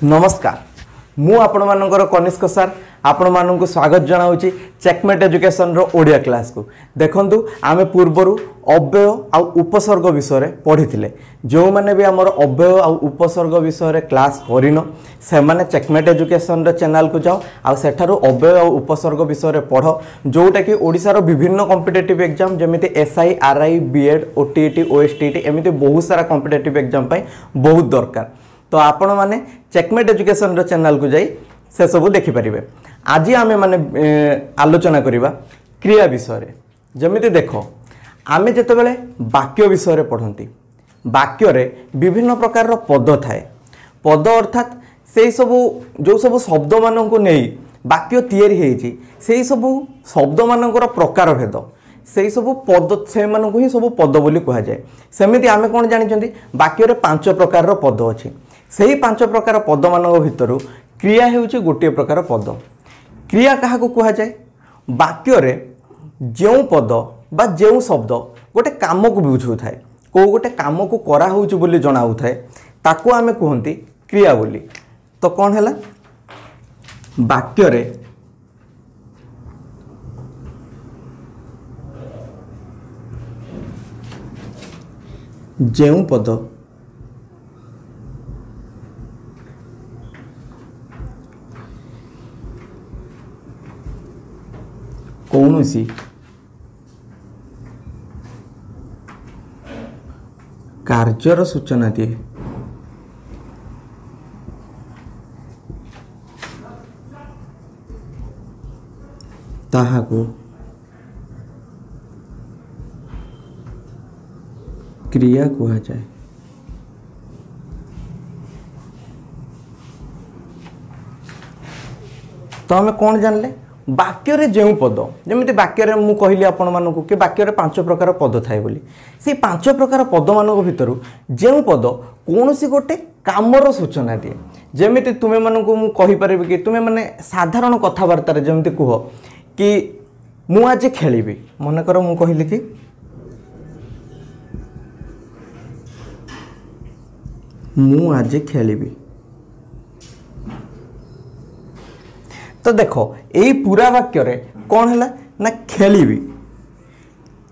नमस्कार मु आपण मानकर कनिष्क सार आपण मानक स्वागत जनाऊँगी चेकमेट एजुकेशन रो ओडिया क्लास को देखंतु आमे पूर्वर अव्यय आ उपसर्ग विषय पढ़ी जो मैंने भी आमर अव्यय आ उपसर्ग विषय क्लास करिन से माने चेकमेट एजुकेशन रो चैनल को जाओ आ सेठारु अव्यय आ उपसर्ग विषय पढ़ जोटा कि ओडिशार विभिन्न कॉम्पिटिटिव एग्जाम जमिति SI RI BEd OTET OSTET एमिति बहुत सारा कॉम्पिटिटिव एग्जाम पई बहुत दरकार तो आपण माने चेकमेट एजुकेशन रो चैनल को जाई से सब देखि परिबे। आज आमे माने आलोचना करिबा क्रिया विषय जमिति देखो आमे जते बेले वाक्य विषय पढ़ंती वाक्य रे विभिन्न प्रकार रो पद थाए पद अर्थात से सब जो सब शब्द मानन को नै वाक्य तैयारी हेछि से सब शब्द मानकर प्रकार भेद से सब पद से मानन को ही सब पद बोली कहा जाए सेमिति आमे कोन जानि छथि वाक्य रे पांच प्रकार रो पद अछि सेही पांच प्रकार पद मानक भितरु क्रिया हेउछि गोटे प्रकार पद क्रिया कहा को कहा जाए वाक्य रे जो पद बा जो शब्द गोटे काम को बुझाउ थाए को गोटे काम को करा होउछि बोली जणाउ थाए ताको आमे कहंती क्रिया बोली तो कौन हैला वाक्य रे जो पद कौनसी कार्यर सूचना दिए ताहाको क्रिया कहा जाए। तो आम कौन जानले वाक्य रे जो पद जमिति वाक्य रे मु कहली आपण मानकु कि वाक्य रे पांच प्रकार पद थाए बोली से पांच प्रकार पद मानक भितरु जो पद कोनोसी गोटे कामर सूचना दिए जमिति तुमे मानकु मु कहि परिबे कि तुमे माने साधारण कथावार्ता रे जमिति कुह कि मु आज खेलिबी मन कर मु कहली कि मु आज खेलिबी तो देखो यही पूरा वाक्य रे कौन है ना खेलिबी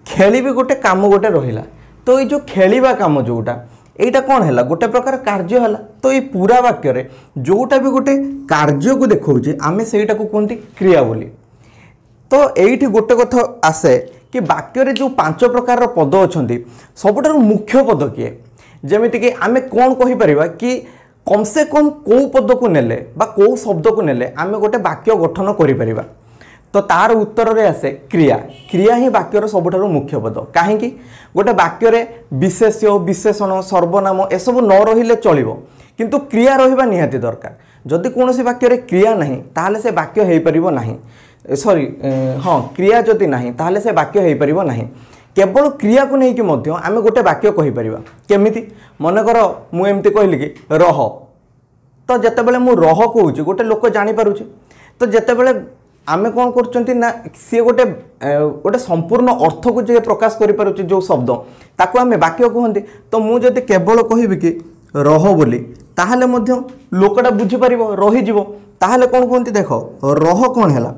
खेलिबी गोटे काम गोटे रहिला तो ये जो खेलिबा काम जोटा एटा कौन है गोटे प्रकार कार्य है तो ये पूरा वाक्य रे जोटा भी गोटे कार्य को देखौजे आमे सेटा को कहंती क्रिया बोली। तो एठी गोटे कथा आसे कि वाक्य रे जो पांच प्रकार पद अछंती सबुठार मुख्य पद किए जेमिति कि आमे कौन कहि परिबा कि कम से कम को पद को नेले बा को शब्द को नेले आमे गोटे वाक्य गठन करि परिबा तो तार उत्तर रे आसे क्रिया क्रिया ही वाक्यर सबुठार मुख्य पद काहे कि गोटे वाक्य रे विशेष्य विशेषण सर्वनाम ए सब न रहिले चलिबो किंतु क्रिया रहिबा निहाती दरकार जदि कोनोसी वाक्य रे क्रिया नाही ताहाले से वाक्य हेइ परिबो नाही सॉरी हां क्रिया जदि नाही ताहाले से वाक्य हेइ परिबो नाही केवल क्रिया को नहीं कि मध्य आमे गोटे वाक्य कहि परिबा केमिति मन कर मु एमती कहली कि रह तो जते बेले मु रह कहूची गोटे लोक जानि पारुची तो जते बेले आमे कोन करचंती ना सी गोटे गोटे संपूर्ण अर्थ को जे प्रकाश करि पारुची जो शब्द ताको आमे वाक्य कहंती तो मु जदि केवल कहिबि कि रह बोली ताहाले मध्य लोकटा बुझी परिबो रहि जिवो ताहाले कोन कहंती देखो रह कोन हैला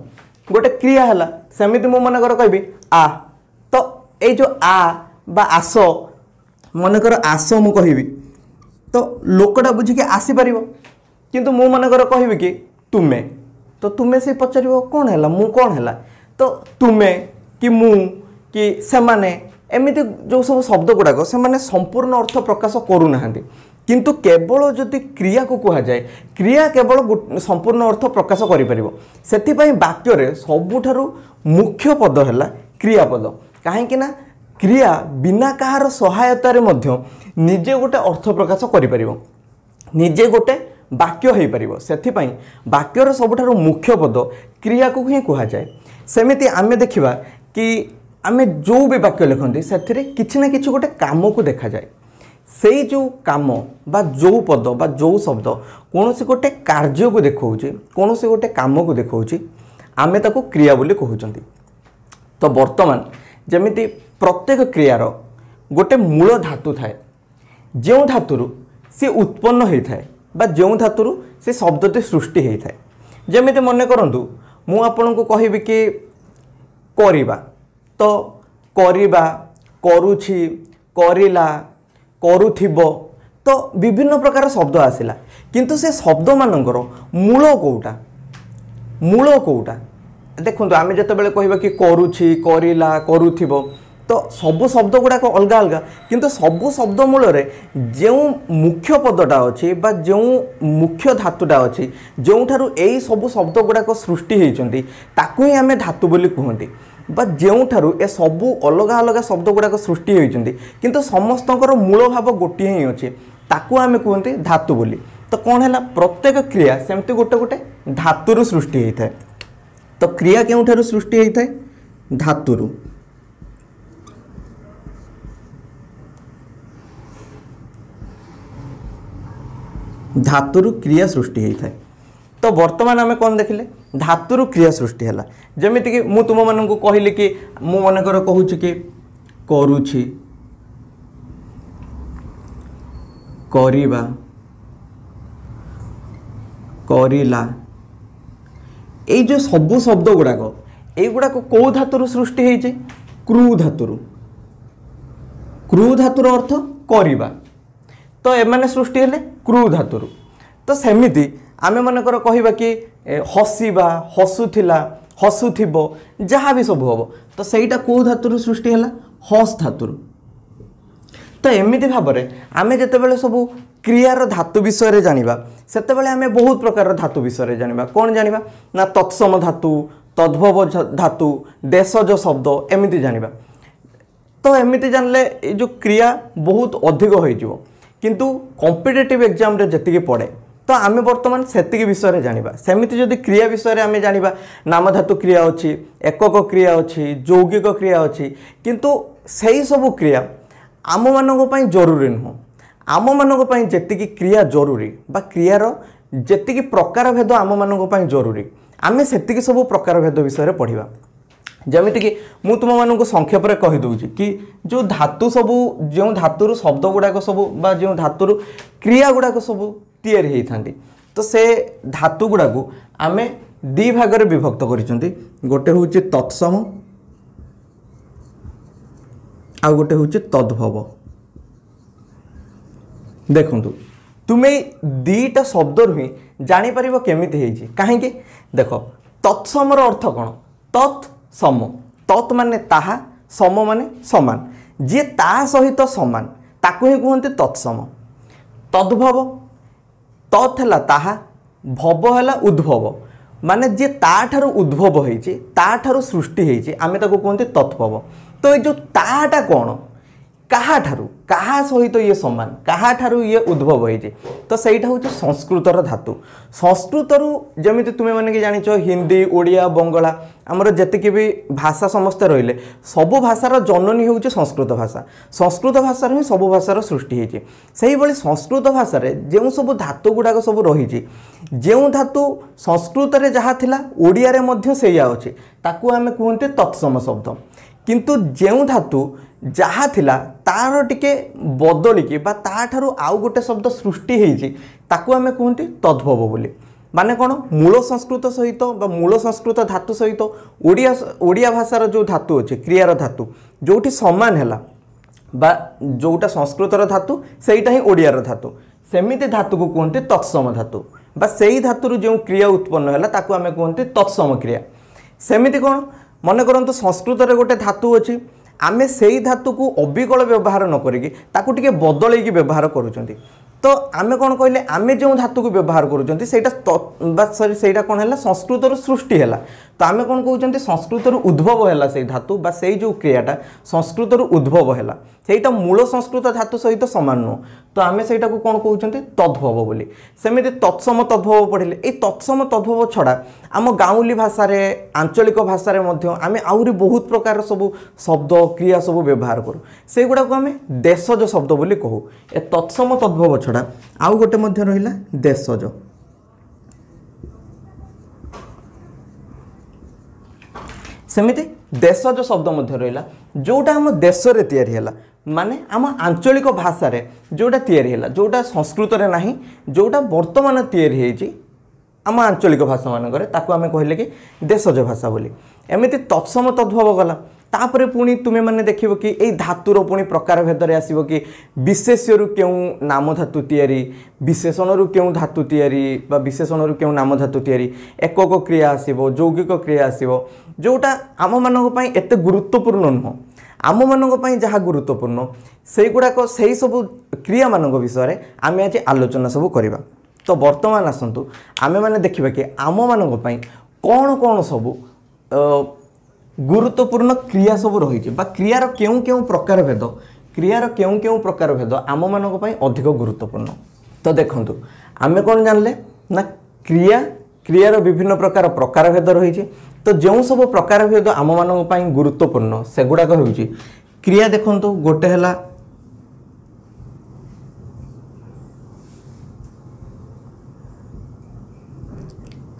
गोटे क्रिया हैला सेमिति मु मन कर कहबी आ तो ए जो आ बा आस मनकर आस मु कहबी तो लोकटा बुझी के आसी परिबो किंतु मु मनकर कहबी कि तुमे तो तुमे से पचारिबो कोन हैला मु कोन हैला तो तुमे कि मु कि से माने एमिति जो सब शब्द गुडाक से माने संपूर्ण अर्थ प्रकाश करू नाहंती किंतु केवल जदि क्रिया को कहा जाए क्रिया केवल संपूर्ण अर्थ प्रकाश करि परिबो सेति पई वाक्य रे सबुठारु मुख्य पद हैला क्रियापद काहे ना क्रिया बिना कहार सहायता रे मध्य निजे गोटे अर्थ प्रकाश करि परिबो निजे गोटे वाक्य हेइ परिबो सेथि पई वाक्यर सबुठारु मुख्य पद क्रिया को ही कहा जाए सेमिति आमे देखिबा कि आमे जो भी वाक्य लिखंती सेथिरे किछि ना किछि गोटे काम को देखा जाए सेई जो काम बा जो पद बा जो शब्द कोनोसी गोटे कार्य को देखौछि कोनोसी गोटे काम को देखौछि आमे ताको क्रिया बोली कहउचंती। तो वर्तमान जेमिति प्रत्येक क्रियार गोटे मूल धातु थाए जो धातुरु सी उत्पन्न होता है बा जो धातु से शब्दटी सृष्टि होता है। जमी मन करूँ मु आपन को कहबी कि करिबा, तो करिबा, करुछि, करिला, करुथिबो, तो विभिन्न प्रकार शब्द आसिला, किंतु से शब्द मानकर मूल कोटा, मूल कोटा देखो आम जो कहबा कि करुछि, करिला, करुथिबो, तो सबु शब्द गुड़ाक अलग अलग, किंतु सबु शब्द मूल जो मुख्य पदटा अच्छी बा जो मुख्य धातुटा अच्छी जो ठारू यही सबु शब्द गुड़ाक सृष्टि होती ताकू ही आम धातु बोली कहते, बा जो ठारू ए सबु अलग अलग शब्द गुड़ाक सृष्टि होती किंतु समस्तଙ୍କର मूल भाव गोटे ही अच्छे ताकू आम कहते धातु बोली। तो कौन है प्रत्येक क्रिया सेमती गोटे गोटे धातुरु सृष्टि होता है। तो क्रिया केउठारू सृष्टि होता है? धातुरु। धातुरु क्रिया सृष्टि होता है। तो वर्तमान आम कौन देखिले धातुरु क्रिया सृष्टि है। जमीती कि मु तुम मन को कहली कि मु मनकर कहूँ कि करुछि, करिबा, करिला, ये जो सबु शब्द गुड़ाक युड़ाक कौ धातुरु सृष्टि होइछे? क्रू धातुरु। क्रू धातुर अर्थ करिबा, तो एमाने सृष्टि हेले क्रू धातुरु। तो सेमिति आमे मनकर कहिबा कि हसीबा, हसुथिला, हसुथिबो, जहाँ भी सब हम, तो सहीटा कौ धातुरु सृष्टि हैला? हस धातुरु। तो एमिति भाव में आमे जेतेबेले सब क्रियार धातु विषय जानिबा सेतेबेले आमे बहुत प्रकार धातु विषय जानिबा। कौन जानिबा ना तत्सम धातु, तद्भव धातु, देशज शब्द एमिति जानिबा। तो एमिति जानले ये जो क्रिया बहुत अधिक हो, किंतु कॉम्पिटिटिव एग्जाम रे जतिके पड़े तो आमे वर्तमान सेतिकी विषय जानिबा। सेमिति जदि क्रिया विषय आमे जानिबा नाम धातु क्रिया अच्छी, एकक क्रिया अच्छी, यौगिक क्रिया अच्छी, किंतु सही सब क्रिया आम मानक पई जरूरी नुह। आम मानक पई जेतिकी क्रिया जरूरी बा क्रियार जेतिकी प्रकार भेद आम मानक पई जरूरी आमे सेतिकी सब प्रकार भेद विषय पढ़िबा। जमिति कि मु तुम मानक संक्षेप में कही दूची कि जो धातु सबू जो धातुर शब्द गुड़ाक सबू बा जो धातुर क्रिया गुड़ाक सबू तैयारी होती तो से धातु गुड़ाक आमे दी भाग में विभक्त करिसेंती। गोटे हूँ तत्सम आ गोटे हूँ तद्भव। देखंतु तुम्हें दीटा शब्द ही जापर केमिति हेछि काहेकि देख तत्समर अर्थ कौन? तत् सम, तत् माने ताहा, सम माने समान, जी ता सहित समान ताकू ही कहते तत्सम। तद्भव तत् है ताहा, भव है उद्भव, माने जे ताठारु उद्भव होइछि ताठारु सृष्टि होइछि आमे ताको कहते तत्भव। तो ये जो ताटा कौन? कहा ठारू, कहा सहित ये समान, कहा ठारू ये उद्भव होइछि तो सहीटा हूँ संस्कृतर धातु। संस्कृतरु जमिति तुम्हें मैंने कि जानिच हिंदी, ओडिया, बंगला आमर जेतिकी भी भाषा समस्ते रहिले सबु भाषार जननी हूँ संस्कृत भाषा। संस्कृत भाषा ही सबु भाषार सृष्टि होइछि। सेही भली संस्कृत भाषा रे जो सब धातु गुड़ाक सब रही जो धातु संस्कृत रे जहाँ थिला ओडिया रे मध्य सेया अछि ताकू आमे कहते तत्सम शब्द। किंतु जो धातु जहाँ थिला तार टिके बदलिकी बा ताठारु आउ गोटे शब्द सृष्टि होइछि ताकू आमे कहते तद्भव बोली। माने कौन? मूल संस्कृत सहित बा मूल संस्कृत धातु सहित ओडिया भाषार जो धातु अच्छे क्रियार धातु जोठी समान है बा जोटा संस्कृतर धातु सेटा ही ओडियार धातु सेमिति धातु को कहते तत्सम धातु बा सेही धातुर जो क्रिया उत्पन्न है ताकू आमे कहते तत्सम क्रिया। सेमिति कौन? मन करंतु संस्कृत रे गोटे धातु अच्छी आमे सेही धातु को अविकल व्यवहार न करिकी ताकू टिके बदलैकी व्यवहार करूचंती। तो आमे कौन कहले आमे जो धातु को व्यवहार करूचंती सेटा सॉरी सेटा कौन है संस्कृतर सृष्टि है। तो आमे कौन कहउचंती संस्कृतर उद्भव है से धातु बा से जो क्रियाटा संस्कृतर उद्भव है सेटा मूल संस्कृत धातु सहित समान नुह। तो आमे सेटा को कौन कहउचंती तद्भव बोली। सेमिति तत्सम तद्भव पढ़िले ए तत्सम तद्भव छड़ा आम गाउली भाषा रे आंचलिक भाषा रे मध्य आमे आउरी बहुत प्रकार सब शब्द क्रिया सब व्यवहार करूँ से गुड़ा को आमे देशज शब्द बोली कहू। ए तत्सम तद्भव छड़ा आउ गोटे मध्य रहिला देशज। सेमिति देशज शब्द मध्य रहिला जोटा हम देश रे तैयारी हैला माने आम आंचलिक भाषा रे जोटा तैयारी है जोटा संस्कृत रे नाही जोटा वर्तमान तैयारी है आम आंचलिक भाषा मानक ताकू आम कहले कि देशज भाषा बोली एमती तत्सम तद्भव गला तापर पुणी तुम्हें मैंने देख कि यही धातुर पुणी प्रकार भेद में आसो कि विशेष्यु क्यों नाम धातु तैयारी विशेषण क्यों धातु तैयारी विशेषण क्यों नाम धातु तैयारी एकक क्रिया आसो यौगिक क्रिया आसो जोटा आम मानक एत गुरुत्वपूर्ण नुह आम मानक जहाँ गुरुत्वपूर्ण से गुड़ाक से सब क्रिया मान विषय में आम आज आलोचना सब करवा। तो वर्तमान आसतु आमे माने देखिबा कि आम मानक कौन कौन सब गुरुत्वपूर्ण क्रिया सब रही क्रियार केउं केउं प्रकार भेद क्रियार केउं केउं प्रकार भेद आम मानक अधिक गुरुत्वपूर्ण। तो देखंतु आमे कौन जानले ना क्रियार विभिन्न प्रकार भेद रही तो जो सब प्रकार भेद आम मानक गुरुत्वपूर्ण से गुड़ाक होउची क्रिया। देखंतु गोटे हला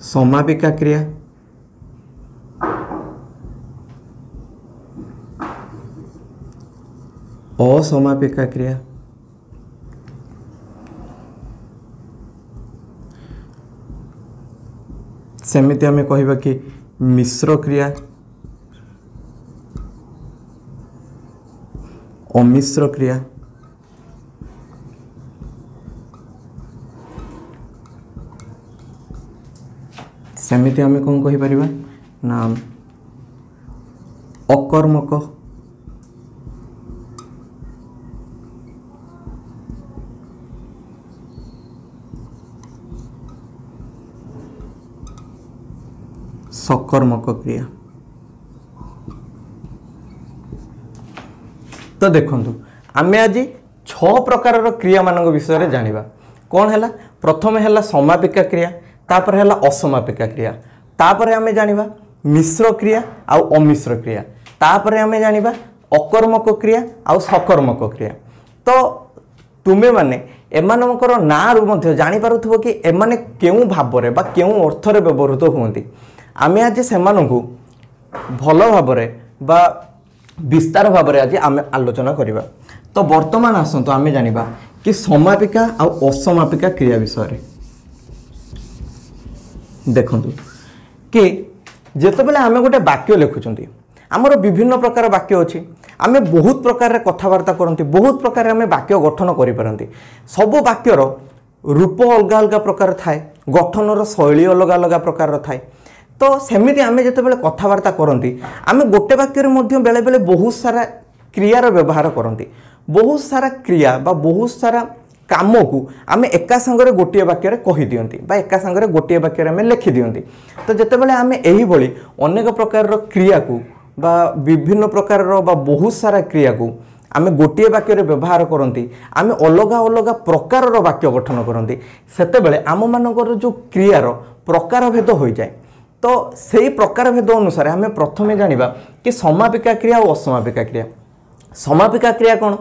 समापिका क्रिया असमापिका क्रिया सेमिति आमे कहिबा कि मिश्र क्रिया अमिश्र क्रिया सेमिति आमे कौन कहि परिबा ना अकर्मक सकर्मक क्रिया। तो देखंतु आमे आज 6 प्रकार क्रिया मानक विषय रे जानिबा कौन हैला प्रथम हैला समापिका क्रिया तापर हैला असमापिका क्रिया तापर आमे जानिबा मिश्र क्रिया आउ अमिश्र क्रिया तापर आमे जानिबा अकर्मक क्रिया आउ सकर्मक क्रिया। तो तुमे माने एमानकर ना रु मध्ये जानि पारुथबो कि एमाने केउ भाबरे बा केउ अर्थ रे व्यवहृत होंती आमे आज सेमानकु भल भाबरे बा विस्तार भाबरे आज आमे आलोचना करिबा। तो वर्तमान आसंतो आमे जानिबा कि समापिका आउ असमापिका क्रिया विषय रे देखंतु कि जेतेबेले आमे गोटे वाक्य लिखुचंती आमर विभिन्न प्रकार वाक्य अछि आमे बहुत प्रकार कथबार्ता करंती बहुत प्रकार आमे वाक्य गठन करि परंती सब वाक्यर रूप अलग अलग प्रकार थाए गठनर शैली अलग अलग प्रकार थाए। तो सेमिति आमे जेतेबेले कथबार्ता करंती आमे गोटे वाक्य रे बेले बेले बहुत सारा क्रियार व्यवहार करंती बहुत सारा क्रिया बा बहुत सारा काम को आमे एका संगरे गोटे वाक्य रे कहि दियंती बा एका संगरे गोटे वाक्य रे आमे लिखि दियंती। तो जेतेबेले आमे एही भली अनेक प्रकार रो क्रिया को बा विभिन्न प्रकार रो बा बहुत सारा क्रिया को आमे गोटे वाक्य रे व्यवहार करंती आमे अलग अलग प्रकार रो वाक्य गठन करंती सेतेबेले आम मानकर जो क्रियार प्रकार भेद हो जाए। तो सही प्रकार भेद अनुसार आमे प्रथमे जानिबा कि समापिका क्रिया और असमापिका क्रिया। समापिका क्रिया कौन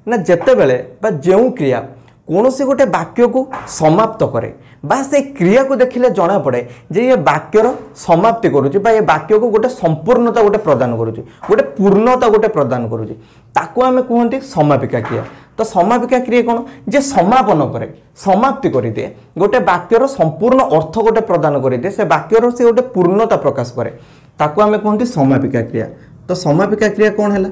ना जेतेबेले बा जेउ क्रिया कौन से गोटे वाक्य को समाप्त करे बा से क्रिया को देखिले जना पड़े जे ये वाक्यर समाप्ति करूची बा ये वाक्य को गोटे संपूर्णता गोटे प्रदान करूची गोटे पूर्णता गोटे प्रदान करूची ताकू आमे कहंती समापिका क्रिया। तो समापिका क्रिया कौन जे समापन करे समाप्ति करि दे गोटे वाक्यर संपूर्ण अर्थ गोटे प्रदान करि दे से वाक्यर से गोटे पूर्णता प्रकाश करे ताकू आमे कहंती समापिका क्रिया। तो समापिका क्रिया कौन हैला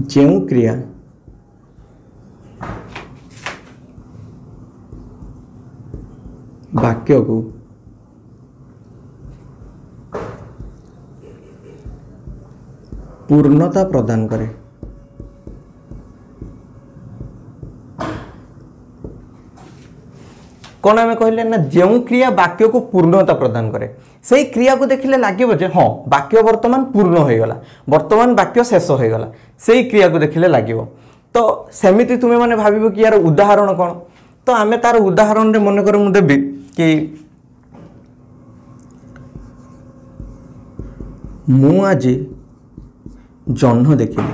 जेउ क्रिया वाक्य को पूर्णता प्रदान करे कौन आमे कहले ना जेउ क्रिया वाक्य को पूर्णता प्रदान करे से क्रिया को देखिले लागिबो जे हाँ वाक्य वर्तमान पूर्ण हो गला वर्तमान वाक्य शेष हो गला से क्रिया को देखिले लागिबो। तो सेमिति तुमे माने भाबिबो कि यार उदाहरण कौन। तो आमे तार उदाहरण रे मन कर मु देबी कि मु आज जह्न देखिली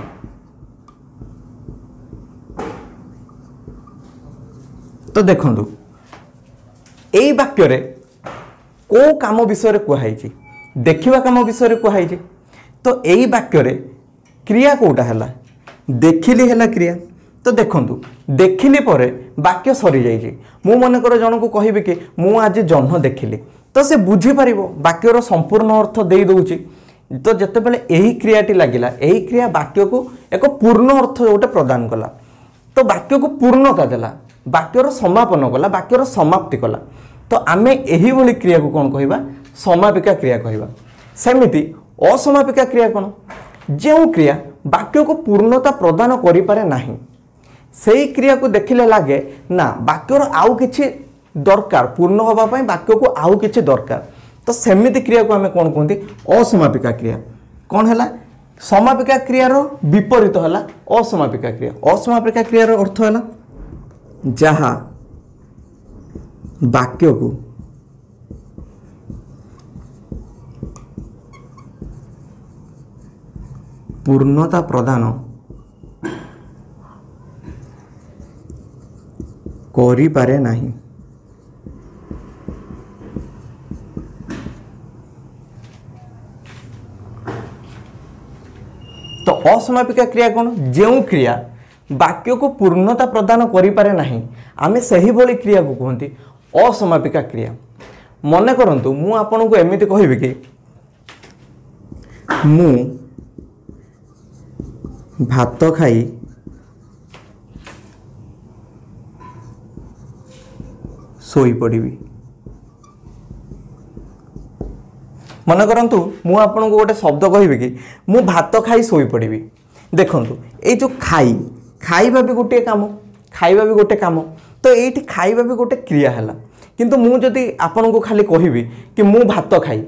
तो देखंतु एई वाक्य रे को काम विषय कहुई देखिबा काम विषय कहुई तो एई वाक्य रे क्रिया कोटा है देखिली है क्रिया तो देखंतु देखिली परे वाक्य सरी जाइए मु मन कर जन को कहबी कि मु आज जह्न देखिली तो से बुझी पारिबो वाक्यर संपूर्ण अर्थ दे दउची तो जते बेले एही क्रियाटी लागिला एही क्रिया वाक्य को एक पूर्ण अर्थ गोटे प्रदान कला तो वाक्य को पूर्णता देला वाक्यर समापन कला वाक्यर समाप्ति कला तो आमे एही भली क्रिया को कौन कहबा समापिका क्रिया कहबा सेमिति असमापिका क्रिया कौन जो क्रिया वाक्य को पूर्णता प्रदान करि पारे नाही सेही क्रिया को देखिले लागे ना वाक्यर आउ किछि दरकार पूर्ण होबा पई वाक्य को आउ किछि दरकार तो सेमिति क्रिया को आमे कोन कहंती असमापिका क्रिया कोन हला समापिका क्रिया रो विपरीत हला असमापिका क्रिया असमापिका क्रिया रो अर्थ हला जहा वाक्य को पूर्णता प्रदान करि पारे नाही तो असमापिका क्रिया कौन जो क्रिया वाक्य को पूर्णता प्रदान करि पारे नाही आमे सही भली क्रिया को कहंती असमापिका क्रिया मन करंतु मु आपन को एमिति कहबी कि मु भात खाई सोई पड़िबी मन करंतु मु आपन को गोटे शब्द कहबी कि मु भात खाई सोई पड़िबी देखंतु ए जो खाइबा भी गोटे काम खाइबा भी गोटे काम तो एठी खाइबा भी गोटे क्रिया हला किंतु मु जदि आपन को खाली कहबी कि मु भात खाई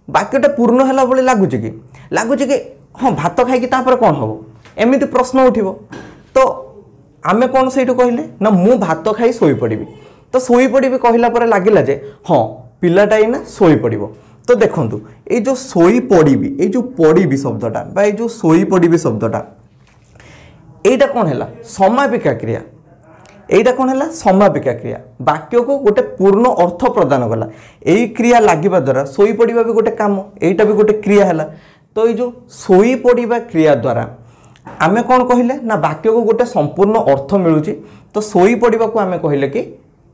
वाक्यटा पूर्ण हला बोली लागुची कि हां भात खाई कि तापर कोन हबो एमिति प्रश्न उठिबो तो आमे कोन सेठु कहले ना मु भात खाई सोई पड़िबी तो सोई पड़िबी कहला पर लागिला जे हां पिलाटा ना सोई पड़िबो तो देखंतु ए जो सोई पड़िबी ए जो पड़िबी शब्दटा बा ए जो सोई पड़िबी शब्दटा एटा कोन हैला समापिका क्रिया एटा कोन हैला समापिका क्रिया वाक्य को गोटे पूर्ण अर्थ प्रदान कला एई क्रिया लागिबा द्वारा सोई पड़िबा भी गोटे काम एटा भी गोटे क्रिया हैला तो ए जो सोई पड़िबा क्रिया द्वारा आमे कोन कहिले ना वाक्य को गोटे संपूर्ण अर्थ मिलुची तो सोई पड़िबा को आमे कहिले कि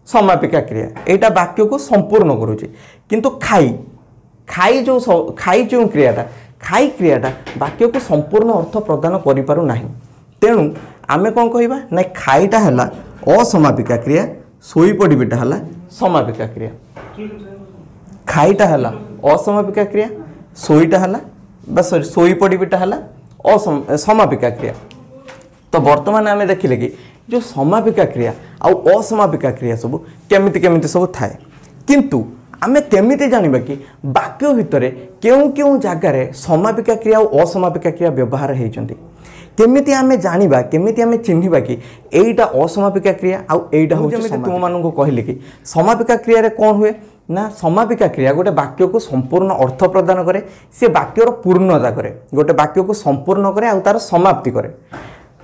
समापिका क्रिया एटा वाक्य को संपूर्ण करूची किंतु खाई जो क्रियाटा वाक्य को संपूर्ण अर्थ प्रदान करि पारु नाही तेणु आमे कोन कहिबा ना खाईटा हला असमापिका क्रिया सोई पड़िबिटा हला समापिका क्रिया खाईटा हला असमापिका क्रिया सोईटा हला बा सॉरी सोई पड़िबिटा हला समापिका क्रिया तो वर्तमान आमे देखिले कि जो समापिका क्रिया आउ असमापिका क्रिया सब केमिति सब थाए किंतु आमे केमिति जानिबा कि वाक्य भितरे केउ जगार समापिका क्रिया और असमापिका क्रिया व्यवहार होइचंती केमिति आमे जानिबा केमिति आमे चिन्हिबा कि एइटा असमापिका क्रिया आउ एइटा होचे तुम मानन को कहले कि समापिका क्रिया रे कोन हुए ना समापिका क्रिया गोटे वाक्य को संपूर्ण अर्थ प्रदान करे से वाक्यर पूर्णता करे गोटे वाक्य को संपूर्ण करे आउ तार समाप्ति करे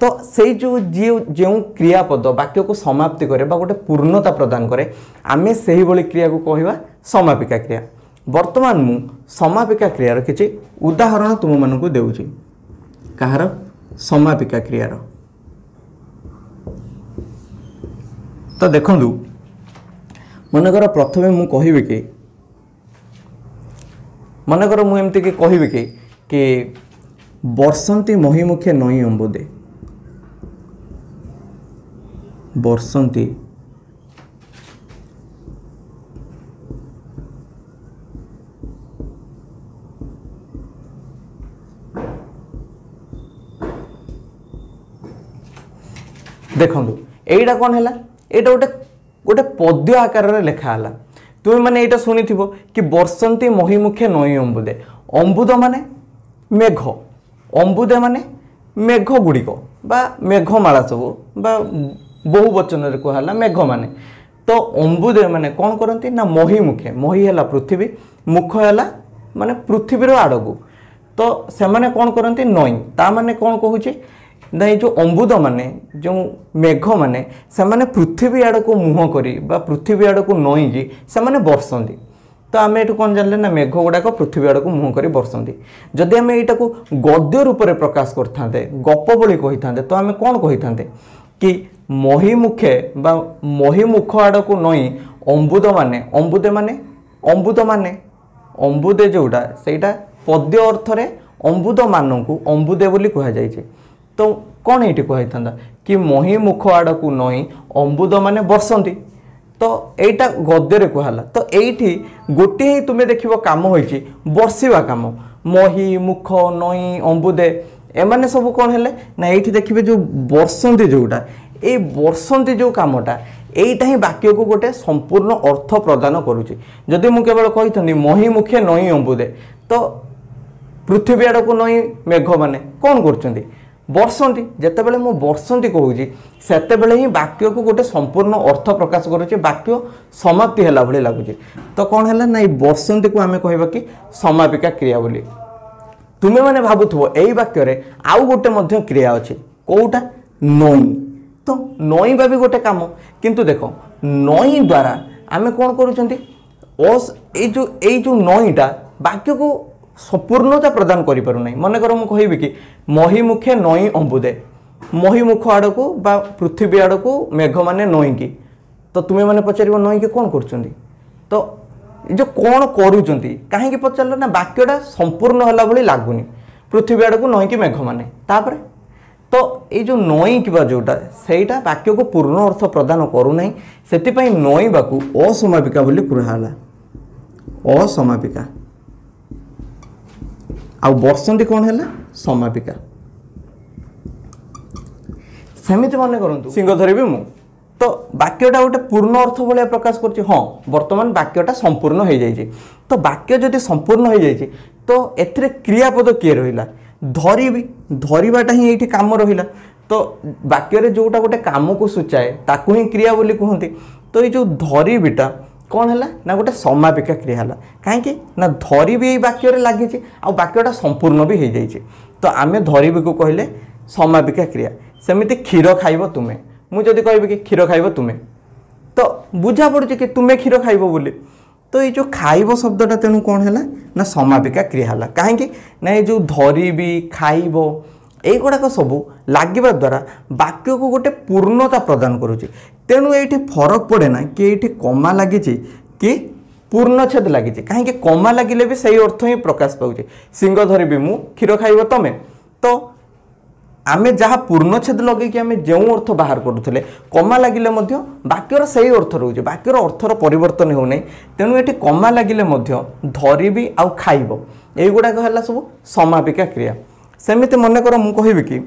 तो से जो क्रियापद वाक्य को समाप्ति करे बा गोटे पूर्णता प्रदान करे आमे सही भली क्रिया को कहबा समापिका क्रिया वर्तमान मु समापिका क्रियार किछि उदाहरण तुम मानन को देउछि कहार समापिका क्रियार तो देखंतु मनकर प्रथमे मु कहबी कि मनकर मु एमती कि कहबी कि बरसंती महिमुखे नई अंबुदे बरसंती देखंतु एइटा कोन हैला एइटा गोटे पद्य आकार रे लेखा हला तुम माने एइटा सुनिथिबो कि बरसंती महिमुखे नई अंबुदे अंबुद माने मेघ अंबुदे माने मेघ गुड़िक बा मेघमाला सब बा बहु वचन रे कहला मेघ माने तो अंबुदे माने कौन करती ना महिमुखे मही है पृथ्वी मुख है माने पृथ्वीर आड़क तो से माने कौन करती नई ता माने कौन कहूँ ना ये जो अंबुद माने जो मेघ माने से माने पृथ्वी आड़ को मुह करी बा पृथ्वी आड़ को नईकि से माने बरसंती। तो आम ये कौन जानले ना मेघ गुड़ाक पृथ्वी आड़ को मुह कर बरसंती। जदि आम यहाँ को गद्य रूप में प्रकाश करते गप बोली कही था तो आम कौन कही था कि महिमुखे बा महिमुख आड़ को नई अंबुद माने अंबुदे जोड़ा सेटा पद्य अर्थ रे अंबुद मान को अंबुदे बोली कह जाए। तो कौन ये कही था कि महिमुख आड़ को नई अंबुद माने बरसंती। तो এইটা গদ্যরে কুহালা। তো এইটি গোটিয়ে হি তুমি দেখিব কাম হইছি বর্ষিবা কাম মহি মুখ নই অম্বুদে এমানে সব কোন হেলে না এইটি দেখিবে যে বর্ষন্তি যোটা এই বর্ষন্তি যে কামটা এইটা হি বাক্যকু গোটে সম্পূর্ণ অর্থ প্রদান করুছি। যদি মু কেবল কইতনি মহি মুখে নই অম্বুদে তো পৃথিবী আড়কু নই মেঘ মানে কোন করছন্তি बरसंती। जितेबाला मु बरसंती कहूँ सेतेबेले ही वाक्य को गोटे संपूर्ण अर्थ प्रकाश करुचे वाक्य समाप्ति है भाई लगुच। तो कौन है ना ये बरसंती को आम कह कि समापिका क्रिया बोली। तुम्हें मैंने भावुव यही वाक्य आउ गोटे क्रिया अच्छे कौटा नई। तो नईबा भी गोटे कम किंतु देख नई द्वारा आम कौन करूँ जो नईटा वाक्य को संपूर्णता प्रदान करें। मनकर मुझे कहि कि महिमुखे नई अंबुदे महिमुख आड़ को बा पृथ्वी आड़ को मेघ माने नईकि। तो तुम्हें मैंने पचार नईकि कौन कर तो जो कौन करुँच कहीं पचार ना वाक्यटा संपूर्ण होला भली लगुनि पृथ्वी आड़ को नईकि मेघ माने तापर। तो ये जो नई कि जोटा सेटा वाक्य को पूर्ण अर्थ प्रदान करूना से नईबा को असमापिका बोली कुहाला असमापिका। आ बरसंती कौन है समापिका। सेमिति मन करूँ सिंह धरबी मु तो वाक्यटा गोटे पूर्ण अर्थ भाया प्रकाश कर हाँ बर्तमान वाक्यटा संपूर्ण हो जाए। तो वाक्य जदि संपूर्ण हो जाए तो एथिरे क्रियापद किए रहा धरबी धरवाटा ही ये कम रहा। तो वाक्य जोटा गोटे कम को सूचाए ताकू ही क्रिया बोली कहते। तो ये जो धरबीटा कौन है ना गोटे समापिका क्रिया है कहीं ना धरी भी वाक्य लगी आ वाक्यटा संपूर्ण भी हो जाए। तो आम धरबी को कहले समापिका क्रिया। सेमती क्षीर खाइब तुम्हें मुझे कह कि क्षीर खाइब तुम्हें तो बुझा पड़ुଛି कि तुम्हें क्षीर खाइब बोली। तो ये जो खाइब शब्दटा तेणु कौन है ना समापिका क्रिया है कहीं ना ये जो धरबी खाइब এইগুড়াক सबू लगे द्वारा वाक्य को गोटे पूर्णता प्रदान करुच्ची। तेणु ये फरक पड़े ना कि ये कमा लगी कि पूर्णछेद लगी कहीं कमा लगे भी सही अर्थ ही प्रकाश पाऊे। सिंह धरबी मु क्षीर खाइब तमें तो आमे जहाँ पूर्णछेद लगे आम जो अर्थ बाहर करूँ कमा लगे वाक्यर सही अर्थ रोचे वाक्यर अर्थर परिवर्तन होना। तेणु ये कमा लगे धरबी आउ खाइब এইগুড়াক है सब समापिका क्रिया। सेमिति मन कर मु कहि कि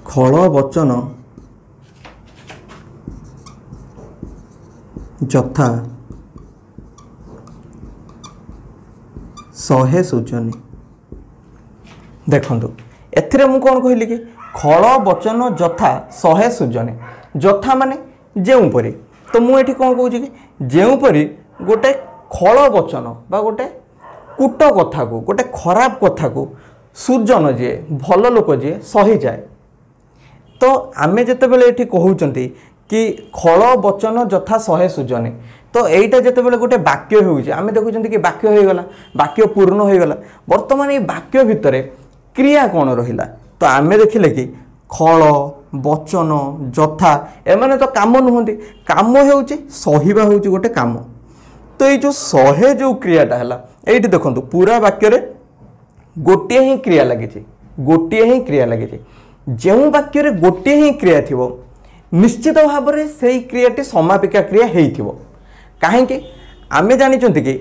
खल वचन यथा शहे सूचनी। देखो एथिरे मु कौन कहली कि खल वचन यथा शहे सूचनी यथा माने जेउपरी। तो मुझे कौन कहूँ कि जेउपरी गोटे खल वचन बा गोटे कूट कथा को गोटे खराब कथा को सुजन जी भल लोक जी सही जाए। तो आम जिते बड़े ये कहते कि खल वचन यथा शहे सुजनी तो यहीटा जिते बड़े गोटे वाक्य होमें देखुं कि वाक्य होगला वाक्य पूर्ण होगला। बर्तमान ये वाक्य भितर क्रिया कौन रहा तो आम देखिले कि खल वचन यथा एमाने तो काम नुहति काम हो सहिबा हूँ गोटे काम। तो ये जो शहे जो क्रियाटा है ये देखो पूरा वाक्य गोटे ही क्रिया लगी गोटे ही क्रिया लगी जो वाक्य गोटे ही क्रिया थी निश्चित भाव में से क्रियाटी समापिका क्रिया हो कहीं आम जानी कि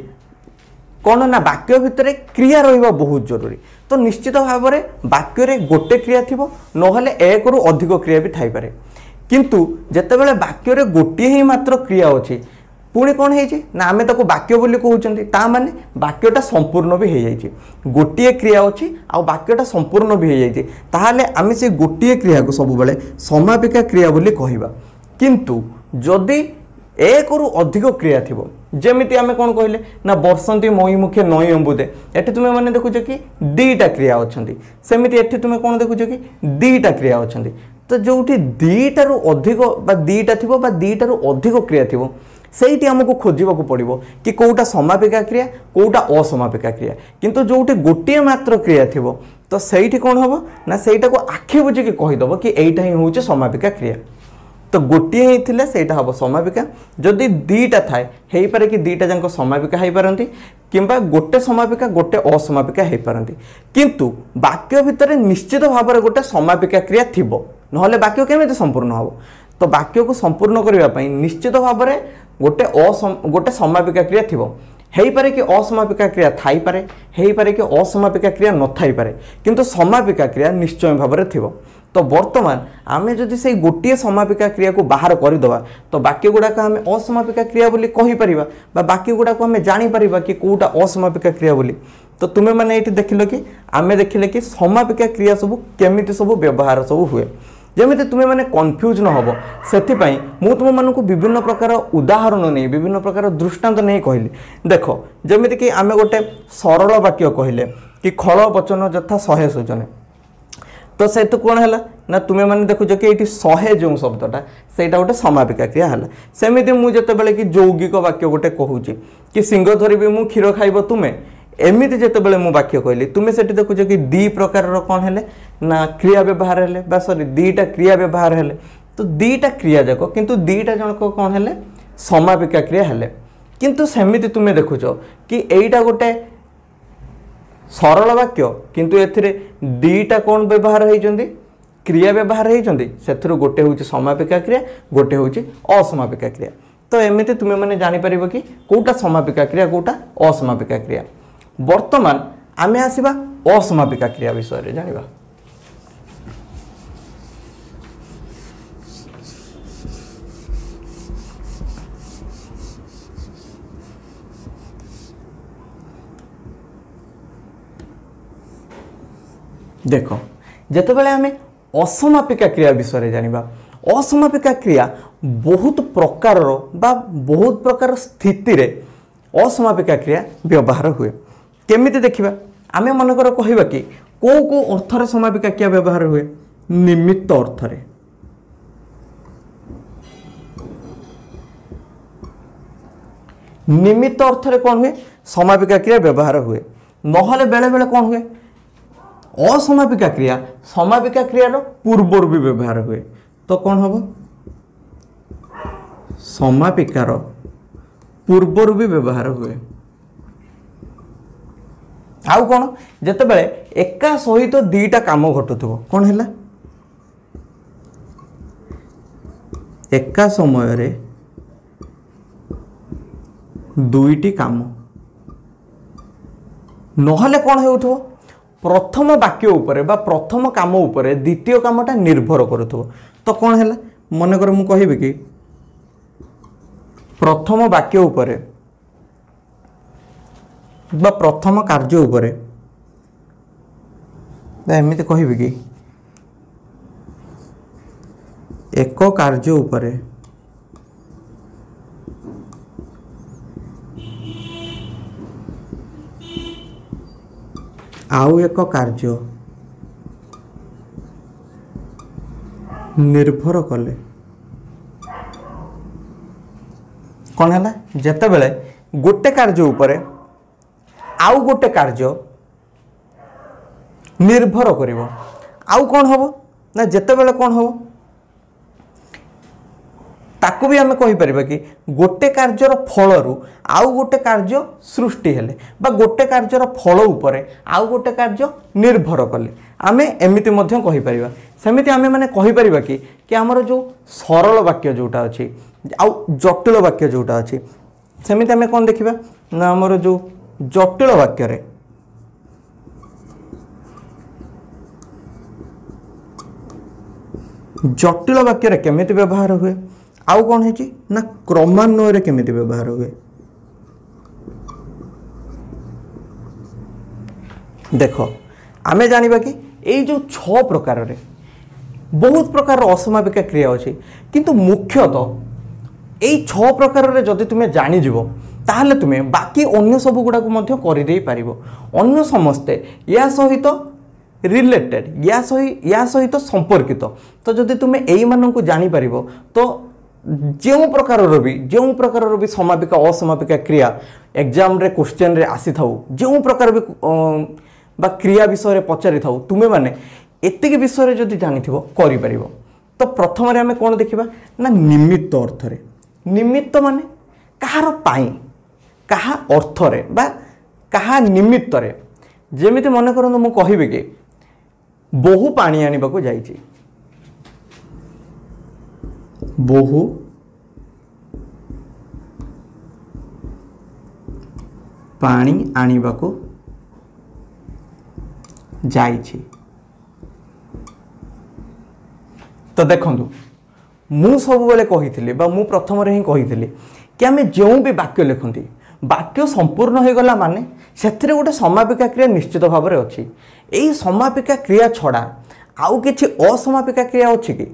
कौन ना वाक्य भितर क्रिया रहा बहुत जरूरी। तो निश्चित भाव में वाक्य गोटे क्रिया थी ना एक रु अधिक क्रिया भी थाई पारे किंतु जितेबाला वाक्य गोटे ही मात्र क्रिया अच्छी पुणी कौन है ना आम ताको वाक्य बोली कहते ता माने वाक्यटा संपूर्ण भी हो जाए गोटे क्रिया अच्छी आ वाक्यटा संपूर्ण भी हो जाए ताहले आम से गोटे क्रिया को सब बेले समापिका क्रिया बोली कहवा। किंतु जदि एक रु अधिक क्रिया थी जमीती आम कौन कहले ना बरसंती मई मुखे नई अंबुदे एठी तुम्हें मैंने देखुच कि दीटा क्रिया अच्छा सेमती एठी तुम्हें कौन देखुच कि दीटा क्रिया अच्छा तो जो दीटारू अधिक दीटा थी दीटारू अधिक क्रिया थी से आमको खोजा पड़ो कि कौटा समापिका क्रिया कौटा असमापिका क्रिया किंतु जो गोटे मात्र क्रिया थी तो सही कौन हम ना सहीटा को आखि बुझिकी कहीदेव कि यहीटा ही हूँ समापिका क्रिया तो गोटे ही थिले सेटा हम समापिका जदि दीटा थाए हो पारे कि दीटा जाक समापिका हो पारती किंबा गोटे समापिका गोटे असमापिका हो पारती किंतु वाक्य भितर निश्चित भाव में गोटे समापिका क्रिया थी ना वाक्य केमी संपूर्ण हम तो वाक्य को संपूर्ण करने निश्चित भाव में गोटे समापिका क्रिया थी हो पारे कि असमापिका क्रिया थाई पारे हो पारे कि असमापिका क्रिया न थाई पारे किंतु समापिका क्रिया निश्चय भाव में थी तो वर्तमान आम जदि से गोटे समापिका क्रिया को बाहर करदे तो वाक्य गुड़ाक आम असमापिका क्रिया बोली कहीपर वाक्य गुड़ाक आम जापर कि कौटा असमापिका क्रिया बोली तो तुम्हें मैंने ये देख कि आम देखिले कि समापिका क्रिया सब केमिति सब व्यवहार सब हुए जमी तुम्हें मैंने कन्फ्यूज न हो से तुम मानक विभिन्न प्रकार उदाहरण नहीं विभिन्न प्रकार दृष्टांत नहीं कहली देख जमीती कि आम गोटे सरल वाक्य कहले कि खल वचन यथा 100 सूचने तो से तो कौन है ना तुम्हें मैंने देखुच कि ये 100 जो शब्दटा से गोटे समापिका क्रिया है सेमती मुझे बड़े कि यौगिक वाक्य गोटे कहूँ कि सिंह धरबी मु क्षीर खाइब तुम्हें एमती जितेबाला मुझे वाक्य कहली तुम्हें से देखुच कि दी प्रकार कौन है ना क्रिया व्यवहार है सॉरी दीटा क्रिया व्यवहार है तो दीटा क्रिया जाक किंतु दीटा जनक कौन है समापिका क्रिया है किंतु सेमती तुम्हें देखुच कि यहीटा गोटे सरल वाक्य किंतु एथिरे दीटा कौन व्यवहार होती क्रिया व्यवहार होती से गोटे हूँ समापिका क्रिया गोटे हूँ असमापिका क्रिया तो एमती तुम्हें मैंने जापर कि कौटा समापिका क्रिया कौटा असमापिका क्रिया वर्तमान आमे आसिबा असमापिका क्रिया विषय रे जानिबा देखो जेतेबेले आमे असमापिका क्रिया विषय रे जानिबा असमापिका क्रिया बहुत प्रकार बहुत प्रकार स्थिति रे असमापिका क्रिया व्यवहार हुए केमिति देखिबा आमे मनकर कहिबा कि को अर्थरे समापिका क्रिया व्यवहार हुए निमित्त अर्थरे निमित्त अर्थरे कौन हुए समापिका क्रिया व्यवहार हुए नहले बेले बेले कौन हुए असमापिका क्रिया समापिका क्रियार पूर्वर भी व्यवहार हुए तो कौन हम समापिकार पूर्वर भी व्यवहार हुए आउ कौन जिते एका सहित दीटा काम घटुव कौन है एका समय रे दुईटी काम नहले कौन हो प्रथम वाक्य उपरे बा प्रथम काम उपरे द्वितीय कामटा निर्भर करुथो तो कौन है मनकर मु कहिबे कि प्रथम वाक्य उपरे बा प्रथम कार्य उपरे एमती कहिबे कि एक कार्य उपरे आउ एक कार्य निर्भर कले कौन है जेते बेले गोटे कार्य उपरे आउ गोटे कार्य निर्भर करिवो आउ कौन हम ना जेते बेले कौन हम ताकू भी आम कहीपर कि गोटे कार्यर फलरू आउ गोटे कार्य सृष्टि हेले बा गोटे कार्यर फल उपरे आउ गोटे कार्य निर्भर कले आमे एमिति मध्य कहीपर सेमिति आमे माने कहीपर कि आमर जो सरल वाक्य जोटा अच्छी आउ जटिल वाक्य जोटा अच्छी सेमिति आमे कौन देखिबा ना आमर जो जटिल वाक्य रे जटिल वाक्य रे केमिति व्यवहार हुए आउ कौन है ना क्रमान्वय केमिति व्यवहार हुए देख आमे जानिबा कि एई जो 6 प्रकार रे बहुत प्रकार असमापिका क्रिया अच्छी किंतु मुख्यतः यही 6 प्रकार जदि तुम्हें जानीଯିव ताहले तुम्हें बाकी अन्य सब गुड़ाक करदे पार अन्य समस्ते या सहित रिलेटेड या सहित संपर्कित। तो जदि तुम्हें यही मानक जापर तो जो प्रकार भी समापिका असमापिका क्रिया एग्जाम रे क्वेश्चन रे आसी थाउ जो प्रकार भी बा क्रिया विषय पचारि थाउ तुम्हें माने एतिक विषय जदि जानी करि परिबो। तो प्रथम रे हमें कौन देखिबा ना निमित्त अर्थ रे। निमित्त माने कहार पाई कहा अर्थ रे बा कहा निमित्त रे। जेमिति मन करन मु कहिबे कि बहु पानी आनिबा को जाईची बहु पानी आनिबा को जाईची। तो देखंतु मु सब बेले कही बा मु प्रथम रे ही कही कि आम जो भी वाक्य लिखती वाक्य संपूर्ण हो गला माने से गोटे समापिका क्रिया निश्चित भाव में अच्छी। यही समापिका क्रिया छड़ा आउ किछि असमापिका क्रिया अच्छी कि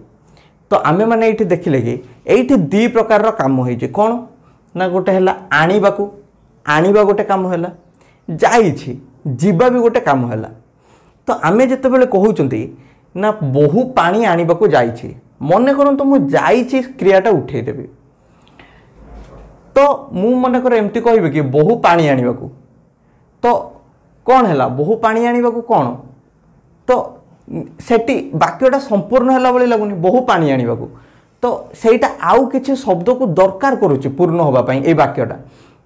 तो आमे माने ये देखिले कि ये दी प्रकार काम हो कौन ना गोटे है आनिबा गोटे काम है जाइछि जीवा भी गोटे काम है। तो आमे जिते बेले कहउचंती ना बहु पानी आनिबा को जाइछि मने करंतु मु जाइछि क्रियाटा उठे देबी तो मु मने कर एमती कहबे कि बहु पानी आनिबा को तो कौन है बहु पानी आनिबा को कौन तो सेठी वाक्यटा संपूर्ण है भाई लगुनि बहु पानी आनिबा को तो सेटा आउ किछि शब्द को दरकार करूछि पूर्ण होबा पई ए वाक्यटा।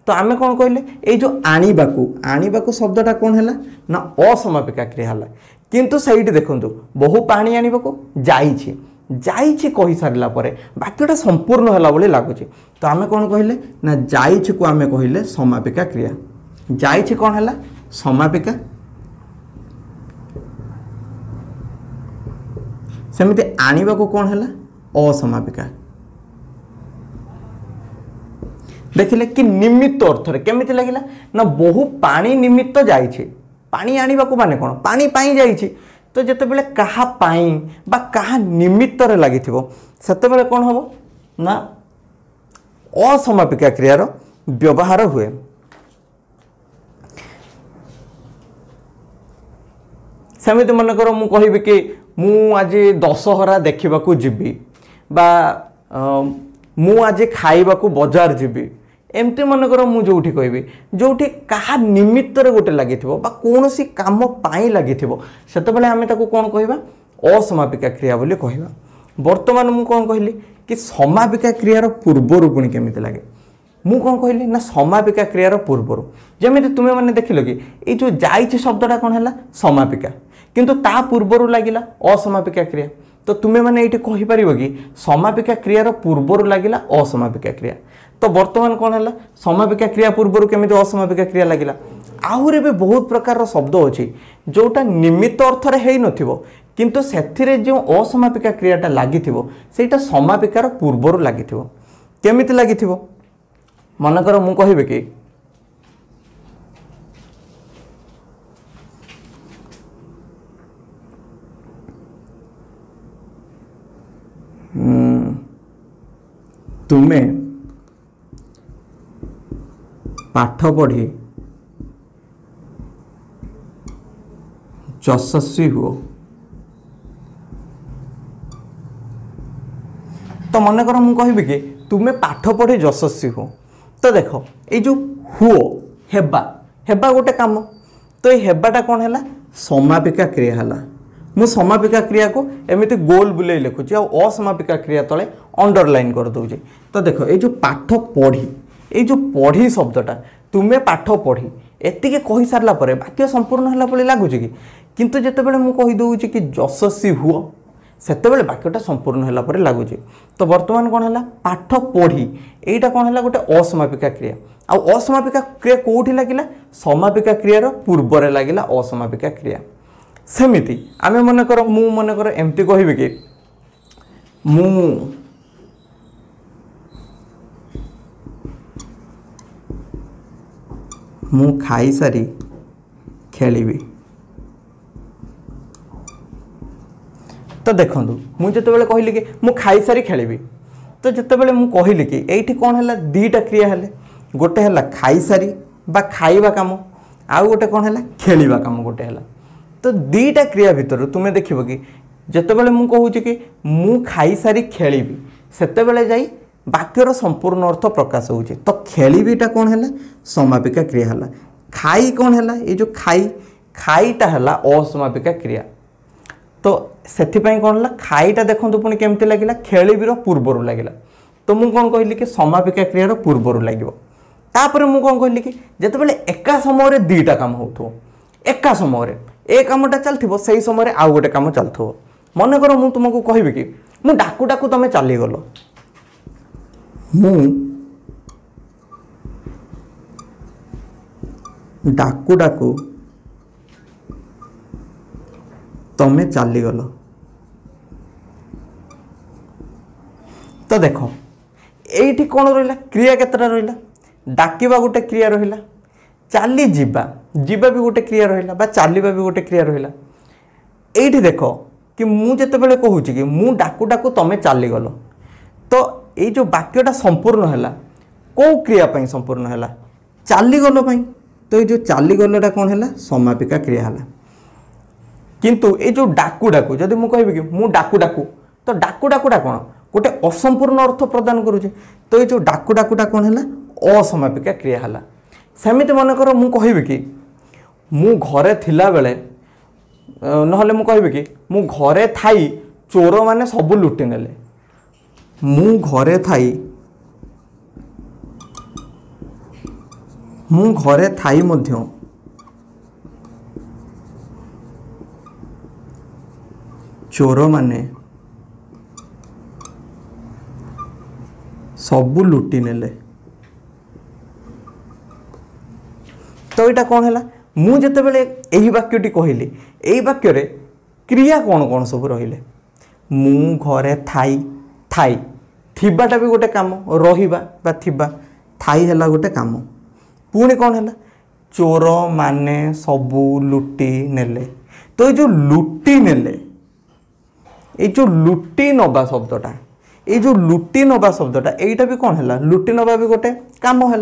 तो आमे कौन कहले ए जो आनिबा को शब्दटा कौन है ना असमापिका क्रिया है किंतु सहीटी देखंतु बहु पानी आनिबा को जाइछि कहि सारला परे वाक्यटा संपूर्ण होला बोली लागुछि। तो आमे कौन कहले ना जाइछि को आमे कहले समापिका क्रिया जाइछि कौन है समापिका सेमिति आनिबा को कौन है असमापिका। देखिले कि निमित्त अर्थ रे केमिति लागिला ना बहु पानी निमित्त जाइछि पानी आनिबा को माने कौन पानी पाई जाइछि। तो जेते बेले कहा पाई बा कहा निमित्त रे लागिथिबो सेते बेले कौन हबो ना असमापिका क्रियार व्यवहार हुए। सेमिति मन कर मु कहिबि कि मु आज दशहरा देखा जीवी बा मु आज खाइबा को बाजार जीवी एमती मनकर मु जोठी कहबी जोठी कहा निमित्त रे गोटे लगी बा कौन सी काम पाई लगी सेते बेले आमे ताको कौन कहबा असमापिका क्रिया बोली कहबा। वर्तमान मु कौन कहली कि समापिका क्रियार पूर्वर पुणी केमिति लागे मु कौन कहली ना समापिका क्रियार पूर्वर जेमिति तुमे माने देखिलो कि ए जो जाइछि शब्दटा कौन है समापिका किंतु ता पूर्वर लागिला असमापिका क्रिया। तो तुमे माने ये कहि परिबो कि समापिका क्रियार पूर्वर लागिला असमापिका क्रिया। तो वर्तमान कौन है समापिका क्रिया पूर्वर केमिति असमापिका क्रिया लागिला। आहुरे भी बहुत प्रकार शब्द अच्छी जोटा निमित्त अर्थ रे हेई नथिबो किंतु सेथिरे जो असमापिका क्रियाटा लागिथिबो सेटा समापिकार पूर्वर लागिथिबो केमिति लागिथिबो मनकर मु कहिबे कि तुमे पाठ पढ़ी यशस्वी हुओ। तो मन कर मु कहिबि कि तुमे पाठ पढ़ी यशस्वी हो। तो देख ये जो हुओ हेबा गोटे काम तो ये हेबाटा कौन है समापिका क्रिया है। मु समापिका क्रिया को एमिति गोल बुले लिखुची और असमापिका क्रिया तले अंडरलाइन कर दूची। तो देख ये जो पाठ पढ़ी ये जो पढ़ी शब्दटा तुमे पाठ पढ़ी एतिके कहि सारला परे वाक्य संपूर्ण हला पले लागुची कि किंतु जेतेबेले मु कहि दउची कि यशस्वी हुओ सेतेबेले वाक्यटा संपूर्ण हला परे लागुची। तो वर्तमान कोन हला पाठ पढ़ी एटा कोन हला गोटे असमापिका क्रिया आ असमापिका क्रिया कोठी लागिला समापिका क्रियार पूर्वरे लागिला असमापिका क्रिया। सेमिति आमे मन कर एमती कहिबे कि मु खाई सारी खेलिबी। तो देखंतु मु जते बेले कहली कि मु खाई सारी खेलिबी तो जितेबाला मुझे कहली कि ये कौन है दीटा क्रिया है गोटे है खाई सारी बा खाइबा काम आउ गोटे कौन है खेलिबा काम गोटे है तो दीटा क्रिया भितर तुम्हें देख कि जितेबाला मुझे कहूँ कि मु खाई सारी खेलिबी सेतेबेले जाई वाक्यर संपूर्ण अर्थ प्रकाश होउची तो खेलिबीटा कौन है समापिका क्रिया है खाई कौन है ये जो खाईटा है असमापिका क्रिया तो सेथिपाई कौन है खाईटा देखो पुणी केमती लगे खेलिबीर पूर्वर लगे तो मुझे कौन कहली कि समापिका क्रियार पूर्वर लगे तापर मुझे कौन कहली कि जितेबाला एका समय दीटा काम हो एका समय ए कामटा चलती से समय आउ गोटे कम चलु मन कर मु तुमको कहबी कि मु डाकू डाकू तुम चलीगल मु डाकू डाकू तमें चलीगल तो देख ये कौन रहा क्रिया केतटा रहा डाकिबा गोटे क्रिया रहा चली जीवा जीवा भी गोटे क्रिया रहा बा चलवा भी गोटे क्रिया रहा ये देख कि मुझे कहूँ कि मु डाकू डाकू तमें चलीगल तो ये जो वाक्यटा संपूर्ण है कौ क्रिया संपूर्ण है चलीगल तो ये जो चलीगलटा कौन है समापिका क्रिया है किंतु ये जो डाकू डाकू जदि मुझे कहबी कि मु डाकू डाकू तो डाकू डाकूटा कौन गोटे असंपूर्ण अर्थ प्रदान करुचे तो ये जो डाकू डाकूटा कौन है असमापिका क्रिया है सेमिति मन कर मु कहबी कि मु घरे थिला बेले नहले मु कहबी कि मु घरे थाई चोर माने सबु लुटि नेले मु घरे थाई मध्य चोर माने सबु लुटि नेले तो यहाँ कौन है मु जितेबाला यही वाक्यटी कहली यही वाक्य क्रिया कौन कौन सब रहिले मु घरे थाई थाई थिबाटा भी गोटे काम रहिबा बा थिबा थाई है गोटे काम पुणी कौन है चोर माने सबू लुटि नेले तो ये जो लुटि नेले ये जो लुटि नवा शब्दटा ये जो लुटि नवा शब्दटा यहीटा भी कौन है लुटि नवा भी गोटे काम है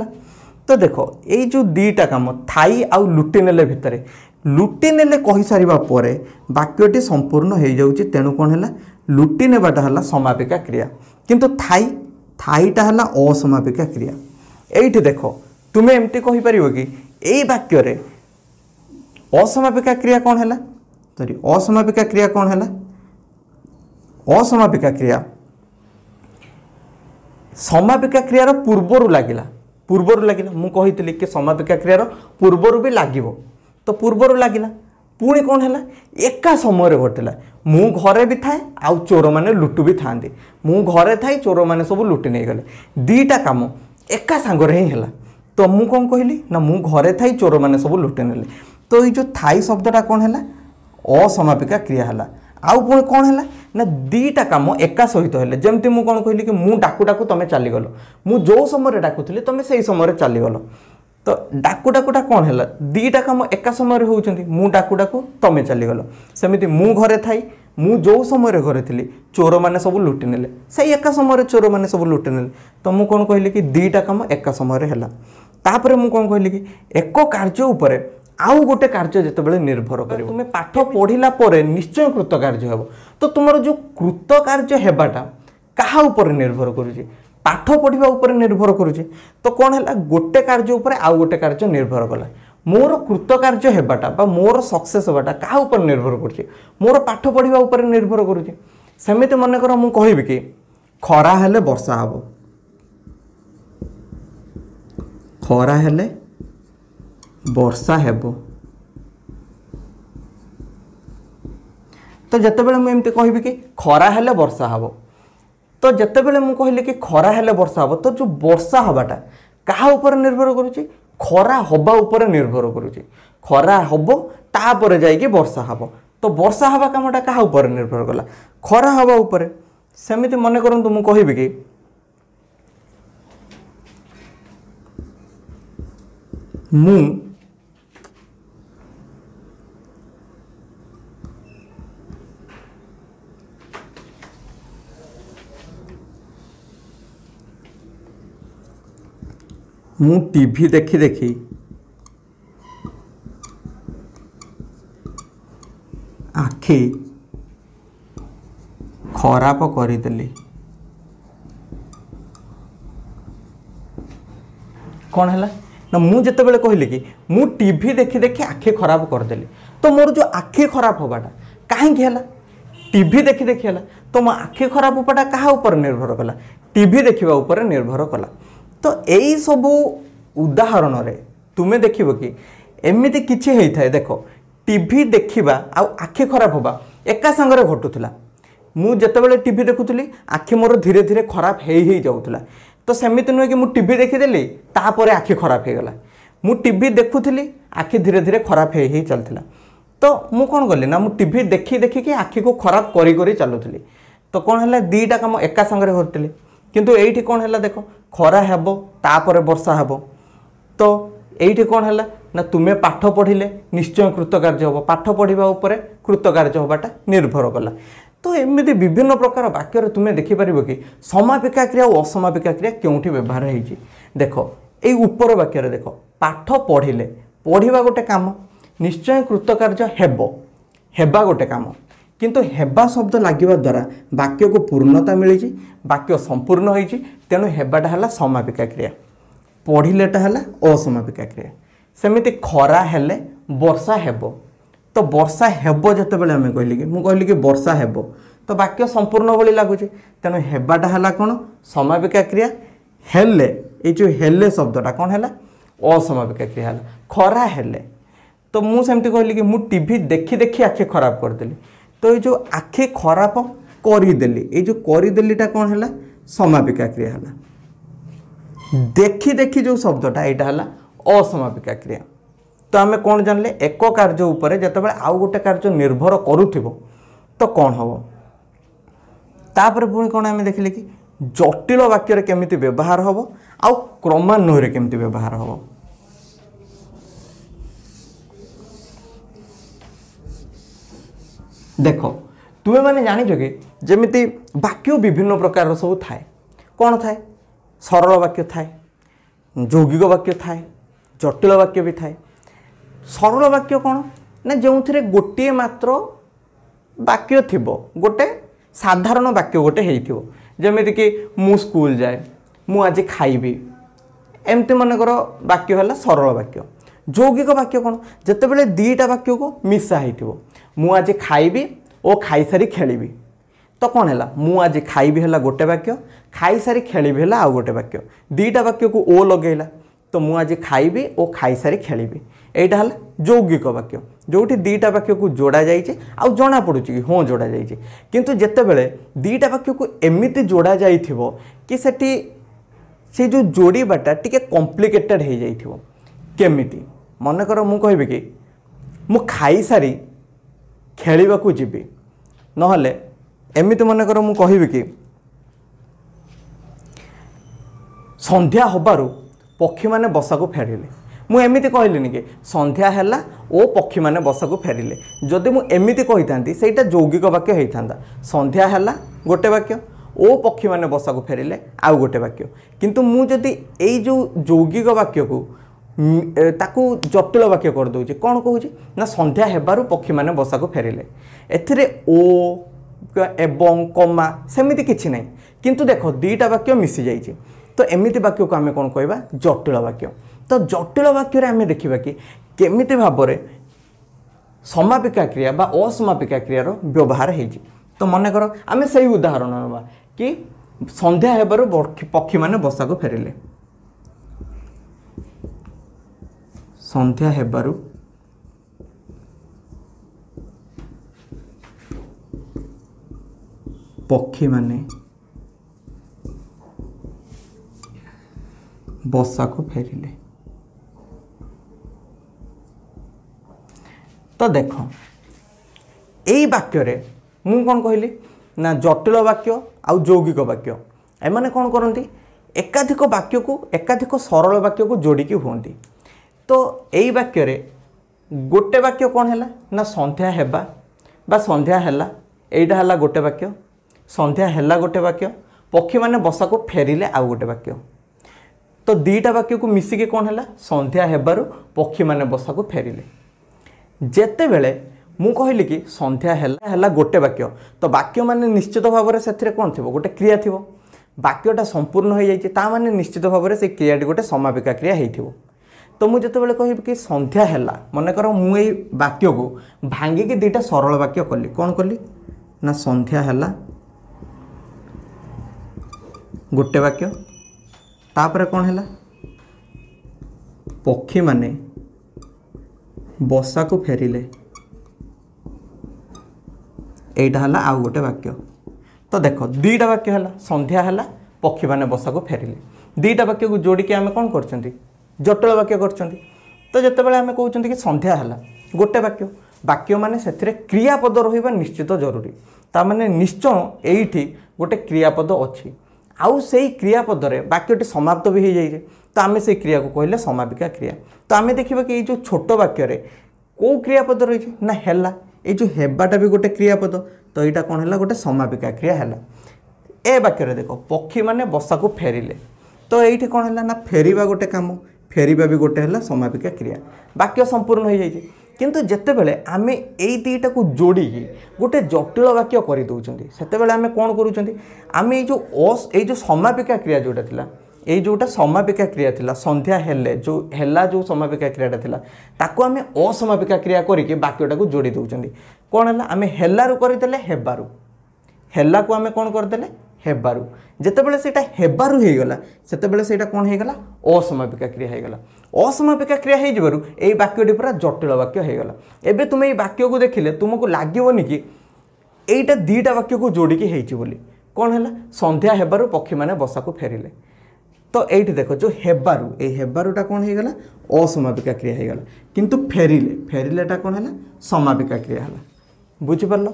तो देखो ये जो दीटा काम थाई आउ लुटि नेले भितर लुटि नेले कहि सारिबा परे वाक्यटी संपूर्ण हो जाउची तेणु कौन है लुटि नेबाटा है समापिका क्रिया किंतु थाईटा है असमापिका क्रिया एठी देखो तुम्हें एमती कहि परिबो कि एई वाक्य रे असमापिका क्रिया कौन है सॉरी असमापिका क्रिया कौन है असमापिका क्रिया समापिका क्रियार पूर्वर लगिला मु कहितली कि समापिका क्रियार पूर्वर भी लागिवो तो पूर्वर लगिला पुणी कौन है एका समय घटला मु घरे भी थाए आउ चोर मैंने लुटु भी था मु घरे थाई चोर मैंने सब लुटि नहीं गले दीटा काम एका सांगरे ही है तो मु कौन कहली ना मु घरे थाई चोर मैंने सब लुटि नेले तो ये जो थाई शब्दटा कौन है असमापिका क्रिया है आउ पुणी कौन है ना दीटा काम एका सहित है जमती मु कौन कहली कि मु डाकू डाकू तुम चलीगल मु जो समय डाकुली तुम से समय चलीगल तो डाकू डाकूटा कौन है दीटा काम एका समय होउछंती मु डाकू डाकू तुम चलीगल सेमिति मु घरे थाई मु जो समय घरे थी चोर मैंने सब लुटि नेले से एका समय चोर मैंने सब लुटि नेले तो मु कौन कहली कि दीटा काम एका समय है तापर मु कौन कहली कि एक कार्य उपरे आउ गोटे कार्य जितेबाला निर्भर कर तुम्हें पाठ पढ़ला पर निश्चय कृतकार्य हे तो तुम जो कृतकार्य हेबाटा कहा उपर निर्भर करुचे पाठ पढ़ा उपर निर्भर करुचे तो कौन है गोटे कार्य उपर आउ गोटे कार्य निर्भर कला मोर कृतकार्य हेबाटा बा मोर सक्सेस हेबाटा कहा उपर निर्भर करुचे मोर पाठ पढ़ा उपर निर्भर करुचे सेमिति मन कर मु कहबी कि खरा हेले वर्षा हबो खरा हेले वर्षा हेबो तो जितेबाला मुझे कहबी कि खरा हेले वर्षा हबो तो जितेबाला मु कहली कि खरा हेले वर्षा हबो तो जो वर्षा हबाटा कहा उपर निर्भर करुचे खरा हबा उपर निर्भर करुचे खरा हबो तापर जाइए वर्षा हबो तो वर्षा हवा कामटा कहा उपर निर्भर कला खरा हवा उपर सेमिति मन करंतु मु कहबी कि मु मु टीवी देखी देखी आखि खराब करदेली। कौन है ना मु जितेबाला कहली कि मु टीवी देखी देखी आखि खराब करदेली, तो मोर जो आखि खराब होबाटा कहीं टीवी देखी देखी है तो मो आखि खराब होबाटा क्या ऊपर निर्भर कला, टीवी देखा ऊपर निर्भर कला। तो यही सब उदाहरण रे तुमे देखिबो कि एमिति किछि हेई थाए। देखो टीवी देखिबा आ आखि खराब होबा एका संगरे घटुला। मु जेतेबेले टीवी देखुथली आखि मोर धीरे धीरे खराब हेई जाउथला। तो सेमिति नुहे कि मु टीवी देखिदेली तापरे आखि खराब हो गला। मु टीवी देखुथली आखि धीरे धीरे खराब हेई चलथिला। तो मु कौन कली ना मु टीवी देखी देखी कि आखि को खराब करी करी चलुथली। तो कौन है दीटा काम एका संगरे करथिले, किंतु एठी कौन है देखो खरा हेबो तापरे वर्षा हेबो। तो एठी कौन है ना तुमे पाठ पढ़िले निश्चय कृतकार्य होबो, पाठ पढ़िबा ऊपर कृतकार्य होबाटा निर्भर कला। तो एमिति विभिन्न प्रकार वाक्य तुमे देखि परिबो कि समापिका क्रिया और असमापिका क्रिया केउठी व्यवहार हेछि। देखो ए ऊपर वाक्य रे देखो पाठ पढ़िले पढ़िबा गोटे काम, निश्चय कृतकार्य हेबो हेबा गोटे काम, किंतु हेबा शब्द लागिबा द्वारा वाक्य को पूर्णता मिली, वाक्य संपूर्ण होइछि। तेणु हेबाटा हला समापिका क्रिया, पढ़िलेटा हला असमापिका क्रिया। सेमिति खरा हेले वर्षा हेबो, तो वर्षा हेबो जेतेबेले आमे कहली कि मु कहली कि वर्षा हेबो तो वाक्य संपूर्ण भली लागुछि। तेणु हेबाटा हला कोन समापिका क्रिया, हेले ए जो हेले शब्दटा कोन हला असमापिका क्रिया हला। खरा हेले तो मु सेमति कहली कि मु टीवी देखी देखी आखि खराब करदेली, तो ये जो आखि खराब करदेली ये जो करदेलीटा कौन है समापिका क्रिया है। देखी देखी जो शब्दटा यहाँ है असमापिका क्रिया। तो आम कौन जानले एक कार्य उपरे जितेबाला आउ गोटे कार्य निर्भर करुथिबो तो कौन हम। तापर पुणी कौन आम देखिले कि जटिल वाक्य केमिति व्यवहार हम आउ क्रमान्वय केमिति व्यवहार हम। देख तुम्हें मैंने जानिछ कि जमिति वाक्य विभिन्न प्रकार सब थाए। कौन थाए सरल वाक्य थाए, यौगिक वाक्य थाए, जटिल वाक्य भी थाए। सरल वाक्य कौन ना जो थे गोटे मात्र वाक्य थिबो, गोटे साधारण वाक्य गोटे हेइथिबो, जेमिति कि मु स्कूल जाए, मु आज खाइबी, एमती मनकर वाक्य है सरल वाक्य। यौगिक वाक्य कौन जितेबाला दीटा वाक्य को मिसा होइथिबो, मु आज खाइबी और खाई सारी खेलिबी, तो कौन है मु आज खाइबी है गोटे वाक्य, खाई सारी खेलिबी है आउ गोटे वाक्य। दीटा वाक्य को ओ लगेला तो मु आज खाइबी और खाई सारी खेलिबी, एटा है यौगिक वाक्य जोठी दीटा वाक्य को जोड़ा जाइए आउ जना पड़ुची कि हाँ जोड़ा जाइए। किंतु जेतेबेले दीटा वाक्य को एमिति जोड़ा जाइथिबो कि सेठी से जो जोड़ीबाटा टिके कॉम्प्लिकेटेड हो जाइथिबो। केमिति मनकर मु कहबी कि मु खाई सारी खेलिबा को जीवी, नहले एमिति मनकर मु कहबी कि संध्या होबारु पक्षी माने बसा को फेरिले। मु एमिति कहलिनी कि संध्या हैला ओ पक्षी माने बसा को फेरिले। जदि मु एमिति कहि थांती सेटा यौगिक वाक्य हेइ थांदा, संध्या हैला गोटे वाक्य, ओ पक्षी माने बसा को फेरिले आउ गोटे वाक्य। किंतु मु जदि एई जो यौगिक वाक्य को ताकू जटिल वाक्य कर दूची, कौन कहूँ ना संध्या हेबारु पक्षी माने बसा को फेरिले। एथिरे ओ एवं कमा सेमिति किछि नै, किंतु देखो दीटा वाक्य मिसी जाइछि, तो एमिति वाक्य को आमे कोन कहबा जटिल वाक्य। तो जटिल वाक्य रे आमे देखिबा कि केमिति भाबरे समापिका क्रिया बा असमापिका क्रिया रो व्यवहार हेछि। तो मने करो आमे सही उदाहरण नबा कि संध्या हेबारु पक्षी माने बसा को फेरिले। संध्या हेबारु पक्षी माने बसा को फेरिले। तो देख यही वाक्य रे मु कौन कहली ना जटिल वाक्य आउ यौगिक वाक्य एमाने कौन करती एकाधिक वाक्य को एकाधिक सरल वाक्य को जोड़िकी हुंती। तो यही वाक्य रे गोटे वाक्य कौन है ना संध्या हेबा बा संध्या हैला, एटा हैला गोटे वाक्य, संध्या हैला गोटे वाक्य, पक्षी माने बसा को फेरिले आउ गोटे वाक्य। तो तो दीटा वाक्य को मिसिके कौन है संध्या हेबारु पक्षी माने बसा को फेरिले जेते बेले मु कहली कि संध्या है गोटे वाक्य तो वाक्य माने निश्चित भाव से कौन थी गोटे क्रिया थी वाक्यटा संपूर्ण हो जाए माने निश्चित भाव से क्रियाटी गोटे समापिका क्रिया हो तो मुझे जो कह कि संध्या है मनकर मुझे वाक्य को भांगिकी दुईटा सरल वाक्य कली कौन कली ना संध्या है गोटे वाक्य तापर कौन है पक्षी माने बसा को फेरिले एटा है आउ गोटे वाक्य तो देख दुईटा वाक्य है संध्या है पक्षी माने बसा को फेरिले दुईटा वाक्य को जोड़िकी आम कौन कर जटिल वाक्य कर तो जितेबाला आम कहते कि संध्या है गोटे वाक्य वाक्य माने से क्रियापद रहा निश्चित जरूरी ताने निश्चय ये गोटे क्रियापद अच्छी आउ से क्रियापद वाक्यटी समाप्त भी हो जाए तो आम से क्रिया को कहले समापिका क्रिया तो आम देखा कि ये छोट वाक्य कौ क्रियापद रही ना है ये जो हेबाटा भी गोटे क्रियापद तो यहाँ कौन है गोटे समापिका क्रिया है ए वाक्य देख पक्षी माने बसा को फेरिले तो ये कौन है ना फेरिबा गोटे काम फेरिबा भी गोटे है समापिका क्रिया वाक्य संपूर्ण हो जाए किंतु जिते बेले आम यही दुईटा को जोड़ी गोटे जटिल वाक्य कर दौरान से आम कौन करें ये जो समापिका क्रिया जोटा थिला ये जोटा समापिका क्रिया थिला संध्या हेले जो समापिका क्रियाटा थिला ताको आम असमापिका क्रिया करके वाक्यटा को जोड़ी दौरान कौन है आम हेलारू करदेले हेबारू हेला को आम कौन करदेले हेबारू जितेबाला सेटा हेबारू हो गला सेतेबेले सेटा कौन हो गला असमापिका क्रिया हो गला असमापिका क्रिया हो जबारु एई वाक्यटी पूरा जटिल वाक्य हो गला एबे तुम ये वाक्य को देखिले तुमको लागबोनी कि एटा दुईटा वाक्य को जोड़िकी हेछि बोली कौन है संध्या हेबारू पक्षी माने बसा को फेरिले तो ये देख जो हेबारू ए हेबारूटा कौन हो गला असमापिका क्रिया हो गला किंतु फेरिले फेरिलेटा कौन है समापिका क्रिया है बुझिपार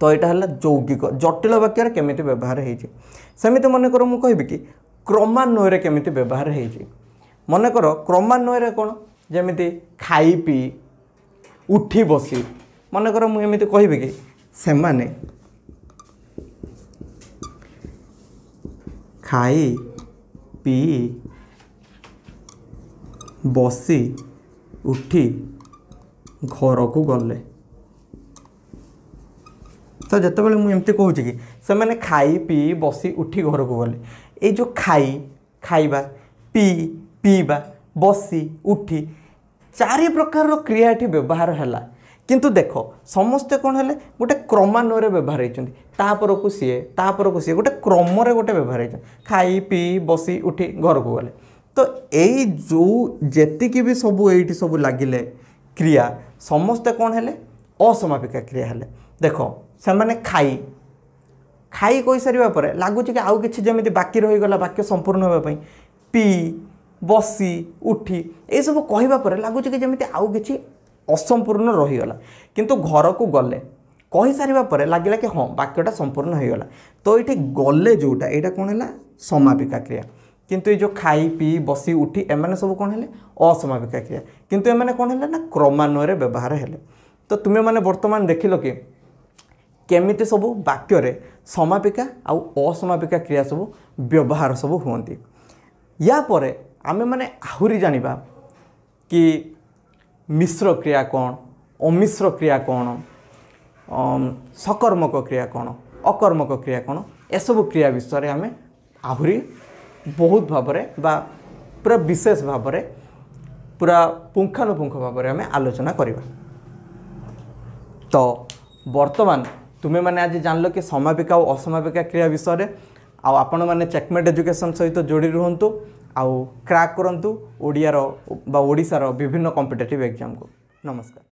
तो यहाँ है यौगिक जटिल वाक्य केमी व्यवहार होमती मनकर मुझे कहि कि क्रमान्वय केमी व्यवहार मनकर क्रमान्वय कौन जमी खाई पी उठी बसी मनकर मुझे कहि कि से माने खाई पी बसी उठी घर को गले तो जितेबाला मुझे कहूँ कि से मैंने खाई पी बसी उठी घर को गले ये जो खाई खाइबा पी पीबा बसी उठी चारि प्रकार क्रिया ये व्यवहार है किंतु देख समस्ते कौन है गोटे क्रमान्वय व्यवहार होपर को सी गोटे क्रम गोटे व्यवहार हो खाई पी बसी उठी घर को गले तो यही जो जेतिकी भी सब ये सब लगिले क्रिया समस्ते कौन है असमापिका क्रिया है देख से मैंने खाई खाई कही सारे पर लगुच कि आउ कि जमी बाकी रहीगला वाक्य संपूर्ण होगापी पी बसी उठी ये सब कहवापर लगुच कि जमी आउ कि असंपूर्ण रहीगला किंतु घर को गले कही सारे पर लगे कि हाँ वाक्यटा संपूर्ण होगा तो ये गले जोटा यहाँ कौन है समापिका क्रिया किंतु ये जो खाई पी बसी उठी एम सब कौन है असमापिका क्रिया किंतु एम कौन है ना क्रमान्वय व्यवहार है तो तुम्हें मैंने बर्तमान देख लो कि केमिति सब वाक्य समापिका आउ असमापिका क्रिया सब व्यवहार सब हुंती या परे आमे माने आहुरी जानिबा कि मिश्र क्रिया कौन अमिश्र क्रिया कौन सकर्मक क्रिया कौन अकर्मक क्रिया कौन एसबू क्रिया विषय आमे आहुरी बहुत भाव बा पूरा विशेष भाव पूरा पुंखानुपुंख भाव आमे आलोचना करिबा तो वर्तमान तुम्हें मैंने आज जानल कि समापिका और असमापिका क्रिया विषय आउ आपण मैंने चेकमेट एजुकेशन सहित जोड़ी रुहतु आउ क्रैक करंतु ओडियार बा ओडिशार विभिन्न कॉम्पिटिटिव एग्जाम को। नमस्कार।